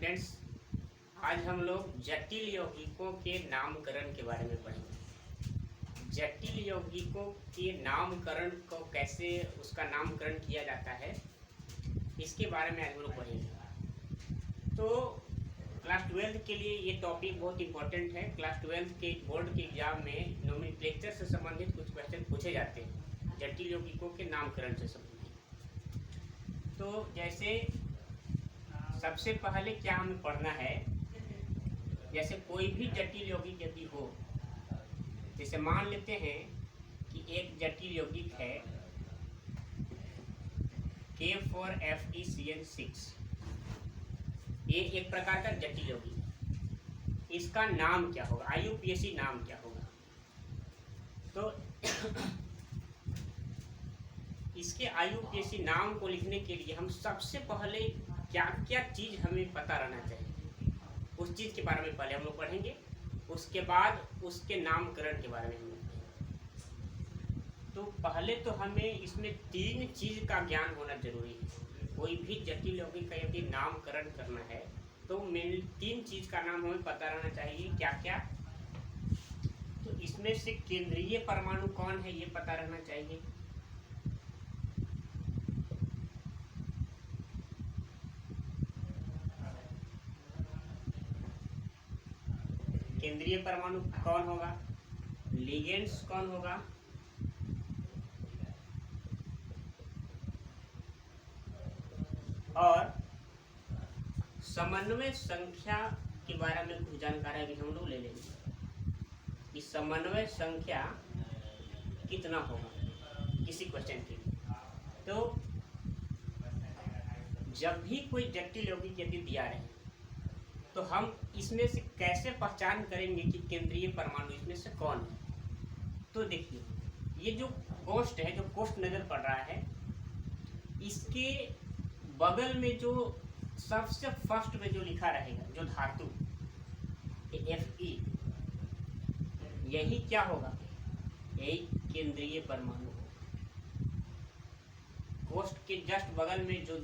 Students, आज हम लोग जटिल यौगिकों के नामकरण के बारे में पढ़ेंगे। जटिल यौगिकों के नामकरण को कैसे उसका नामकरण किया जाता है इसके बारे में आज हम लोग पढ़ेंगे। तो क्लास 12 के लिए ये टॉपिक बहुत इंपॉर्टेंट है। क्लास 12 के बोर्ड के एग्जाम में नोमेनक्लेचर से संबंधित कुछ क्वेश्चन पूछे जाते हैं, जटिल यौगिकों के नामकरण से संबंधित। तो जैसे सबसे पहले क्या हमें पढ़ना है, जैसे कोई भी जटिल यौगिक यदि हो, जैसे मान लेते हैं कि एक जटिल यौगिक है K4FeCN6, ये एक प्रकार का जटिल यौगिक है। इसका नाम क्या होगा, IUPAC नाम क्या होगा? तो इसके IUPAC नाम को लिखने के लिए हम सबसे पहले क्या क्या चीज़ हमें पता रहना चाहिए, उस चीज़ के बारे में पहले हम लोग पढ़ेंगे। उसके बाद उसके नामकरण के बारे में हम लोग पढ़ेंगे। तो पहले तो हमें इसमें 3 चीज़ का ज्ञान होना जरूरी है। कोई भी जटिल यौगिक का यदि नामकरण करना है तो मेनली 3 चीज़ का नाम हमें पता रहना चाहिए। क्या क्या? तो इसमें से केंद्रीय परमाणु कौन है ये पता रहना चाहिए। केंद्रीय परमाणु कौन होगा, लिगेंड्स कौन होगा, और समन्वय संख्या के बारे में कुछ जानकारी भी हम लोग ले लेंगे कि समन्वय संख्या कितना होगा किसी क्वेश्चन के लिए। तो जब भी कोई जटिल यौगिक यदि दिया रहे तो हम इसमें से कैसे पहचान करेंगे कि केंद्रीय परमाणु इसमें से कौन है। तो देखिए, ये जो कोष्ठ है, जो कोष्ठ नजर पड़ रहा है, इसके बगल में जो सबसे फर्स्ट में जो लिखा रहेगा, जो धातु Fe, यही क्या होगा, यही केंद्रीय परमाणु होगा। कोष्ठ के जस्ट बगल में जो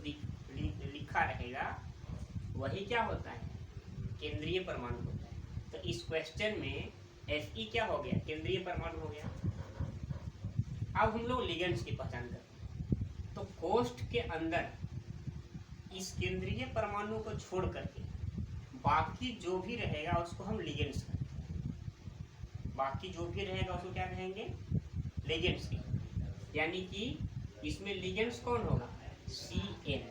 लिखा रहेगा वही क्या होता है, केंद्रीय परमाणु होता है। तो इस क्वेश्चन में Fe क्या हो गया, केंद्रीय परमाणु हो गया। अब हम लोग लिगेंड्स की पहचान करते हैं। तो कोष्ठ के अंदर इस केंद्रीय परमाणु को छोड़ करके बाकी जो भी रहेगा उसको हम लिगेंड्स कहते हैं। बाकी जो भी रहेगा उसको क्या कहेंगे, लिगेंड्स की। यानी कि इसमें लिगेंड्स कौन होगा, CN।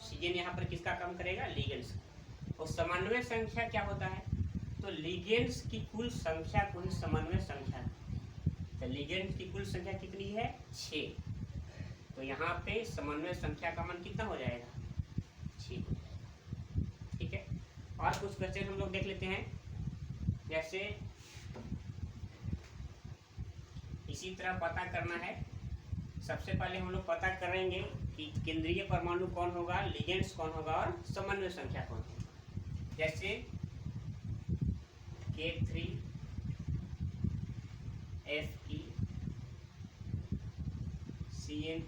CN यहाँ पर किसका काम करेगा, लिगेंड्स। और समन्वय संख्या क्या होता है, तो लिगेंड्स की कुल संख्या को ही समन्वय संख्या। तो लिगेंड्स की कुल संख्या कितनी है, 6। तो यहाँ पे समन्वय संख्या का मान कितना हो जाएगा, 6। ठीक है। और कुछ क्वेश्चन हम लोग देख लेते हैं। जैसे इसी तरह पता करना है, सबसे पहले हम लोग पता करेंगे कि केंद्रीय परमाणु कौन होगा, लिगेंड्स कौन होगा और समन्वय संख्या कौन होगा। जैसे K3FeCN,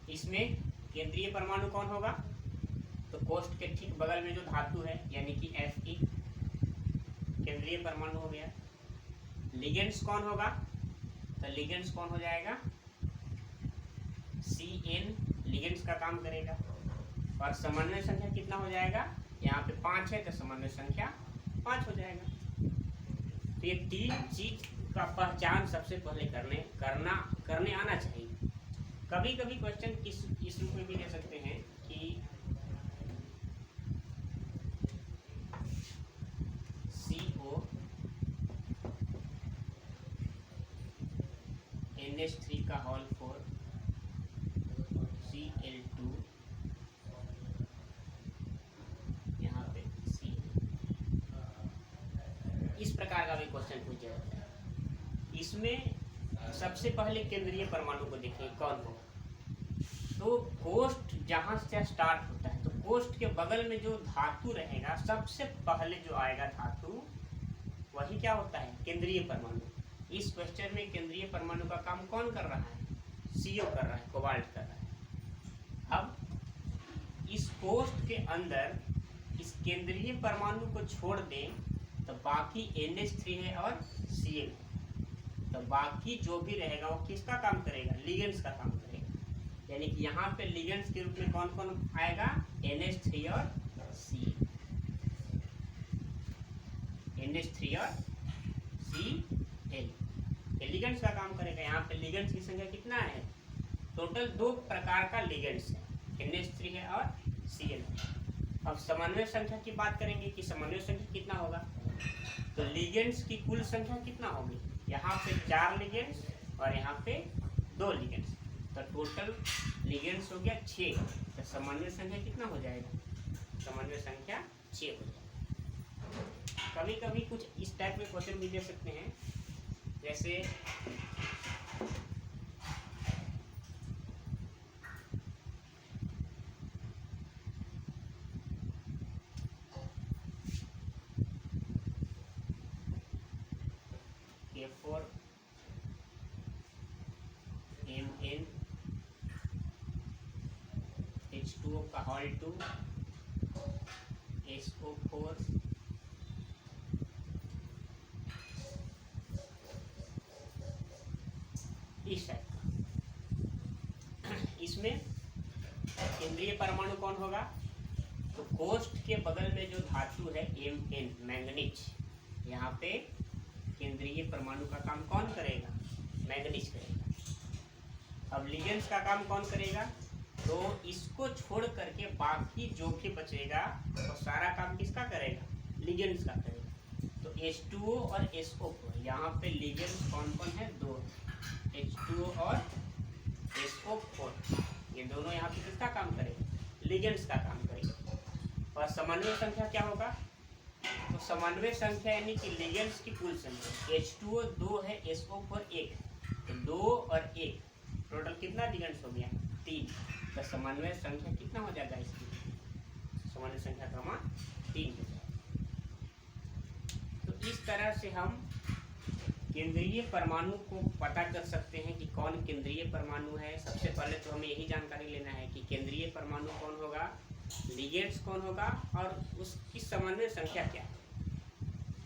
इसमें केंद्रीय परमाणु कौन होगा, तो कोष्ठ के ठीक बगल में जो धातु है यानी कि Fe, केंद्रीय परमाणु हो गया। लिगेंड्स कौन होगा, तो लिगेंड्स कौन हो जाएगा, CN, लिगेंड्स का काम करेगा। और समन्वय संख्या कितना हो जाएगा, यहाँ पे 5 है तो समन्वय संख्या 5 हो जाएगा। तो ये 3 चीज का पहचान सबसे पहले करने आना चाहिए। कभी कभी क्वेश्चन इस रूप में भी दे सकते हैं कि CO NH3 का होल 4 Cl2 यहाँ पे C, इस प्रकार का भी क्वेश्चन पूछा जाता है। इसमें सबसे पहले केंद्रीय परमाणु को देखिए कौन होगा। तो कोष्ठ जहाँ से स्टार्ट होता है, तो कोष्ठ के बगल में जो धातु रहेगा, सबसे पहले जो आएगा धातु वही क्या होता है, केंद्रीय परमाणु। इस क्वेश्चन में केंद्रीय परमाणु का काम कौन कर रहा है, CO कर रहा है, कोबाल्ट कर रहा है। कोष्ठ के अंदर इस केंद्रीय परमाणु को छोड़ दें तो बाकी NH3 है और Cl है, तो बाकी जो भी रहेगा वो किसका काम करेगा? लिगेंड्स का काम करेगा। यानी कि यहाँ पे लिगेंड्स के रूप में कौन कौन आएगा? NH3 और Cl, NH3 और Cl लिगेंड्स का काम करेगा। यहाँ पे लिगेंड्स की संख्या कितना है? टोटल 2 प्रकार का लिगेंड्स है, NH3 है और Cl है। अब समन्वय संख्या की बात करेंगे कि समन्वय संख्या कितना होगा, तो लिगेंड्स की कुल संख्या कितना होगी? यहाँ पे 4 लिगेंड्स और यहाँ पे 2 लिगेंड्स, तो टोटल लिगेंड्स हो गया 6। तो समन्वय संख्या कितना हो जाएगा? समन्वय संख्या 6 हो जाएगा। कभी कभी कुछ इस टाइप में क्वेश्चन भी दे सकते हैं, जैसे K4 Mn H2O का होल 2 SO4 इस टाइप का। इसमें केंद्रीय परमाणु कौन होगा? तो कोष्ठ के बगल में जो धातु है Mn मैंगनीज, यहाँ पे केंद्रीय परमाणु का काम कौन करेगा? मैंगनीज करेगा। अब लिगेंड्स का काम कौन करेगा? तो इसको छोड़ करके बाकी जो भी बचेगा तो सारा काम किसका करेगा? लिगेंड्स का करेगा। तो H2O और SO4, यहाँ पे लिगेंड्स कौन कौन है? 2, H2O और SO4, ये दोनों यहाँ पे किसका काम करेगा? लिगेंड्स का काम करेगा। और समन्वय संख्या क्या होगा? तो समन्वय संख्या यानी कि लिगेंड्स की कुल संख्या, H2O 2 है, SO4 1, तो 2 और 1 टोटल कितना लिगेंड्स हो गया? 3। तो समन्वय संख्या कितना हो जाएगा इसकी? समन्वय संख्या का मान 3 हो जाएगा। तो इस तरह से हम केंद्रीय परमाणु को पता कर सकते हैं कि कौन केंद्रीय परमाणु है। सबसे पहले तो हमें यही जानकारी लेना है कि केंद्रीय परमाणु कौन होगा, लिगेंड्स कौन होगा और उसकी समन्वय संख्या क्या है।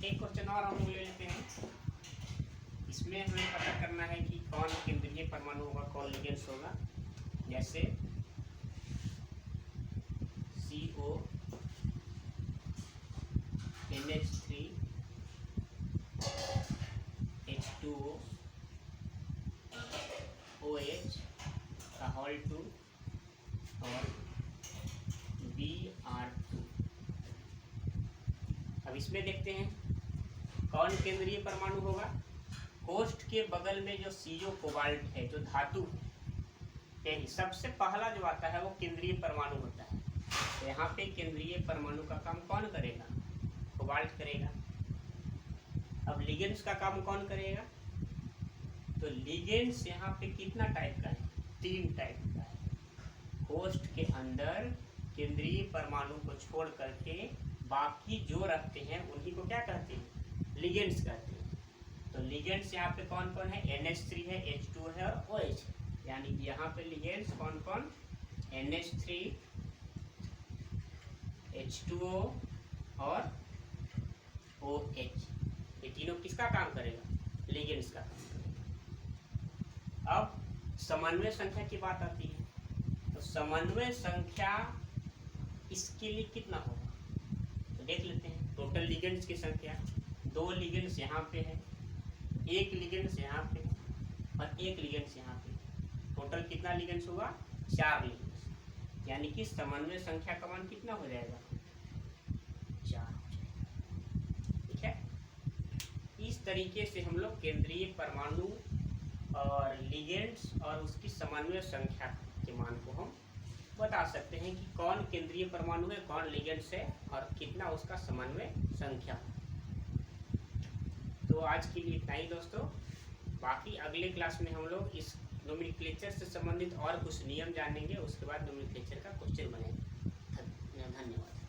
एक क्वेश्चन और हम ले लेते हैं, इसमें हमें पता करना है कि कौन केंद्रीय परमाणु होगा, कौन लिगेंड्स होगा। जैसे CO NH3 H2O OH का होल 2 और Br2। अब इसमें देखते हैं कौन केंद्रीय परमाणु होगा। कोष्ठ के बगल में जो CO कोबाल्ट है, जो धातु है, सबसे पहला जो आता है वो केंद्रीय परमाणु होता है। तो यहाँ पे केंद्रीय परमाणु का काम कौन करेगा? कोबाल्ट करेगा। अब लिगेंड्स का काम कौन करेगा? तो लिगेंड्स यहाँ पे कितना टाइप का है? 3 टाइप का है। कोष्ठ के अंदर केंद्रीय परमाणु को छोड़ करके बाकी जो रखते हैं उन्हीं को क्या कहते हैं? लिगेंड्स कहते हैं। तो लिगेंड्स यहाँ पे कौन कौन है? NH3 है, H2O है और OH है। यानी कि यहाँ पे लिगेंड्स कौन कौन? NH3 H2O और OH, ये तीनों किसका काम करेगा? लिगेंड्स का काम करेगा। अब समन्वय संख्या की बात आती है, तो समन्वय संख्या इसके लिए कितना होगा? तो देख लेते हैं। टोटल लिगेंड्स की संख्या, 2 लिगेंड्स यहाँ पे है, 1 लिगेंड्स यहाँ पे और 1 लिगेंड्स यहाँ पे, टोटल कितना लिगेंड्स होगा? 4 लिगेंड्स। यानी कि समन्वय संख्या का मान कितना हो जाएगा? 4 हो जाएगा। ठीक है, इस तरीके से हम लोग केंद्रीय परमाणु और लिगेंड्स और उसकी समन्वय संख्या के मान को हम बता सकते हैं कि कौन केंद्रीय परमाणु है, कौन लिगेंड्स है और कितना उसका समन्वय संख्या। तो आज के लिए इतना ही दोस्तों। बाकी अगले क्लास में हम लोग इस नोमेनक्लेचर से संबंधित और कुछ नियम जानेंगे, उसके बाद नोमेनक्लेचर का क्वेश्चन बनेगा। धन्यवाद।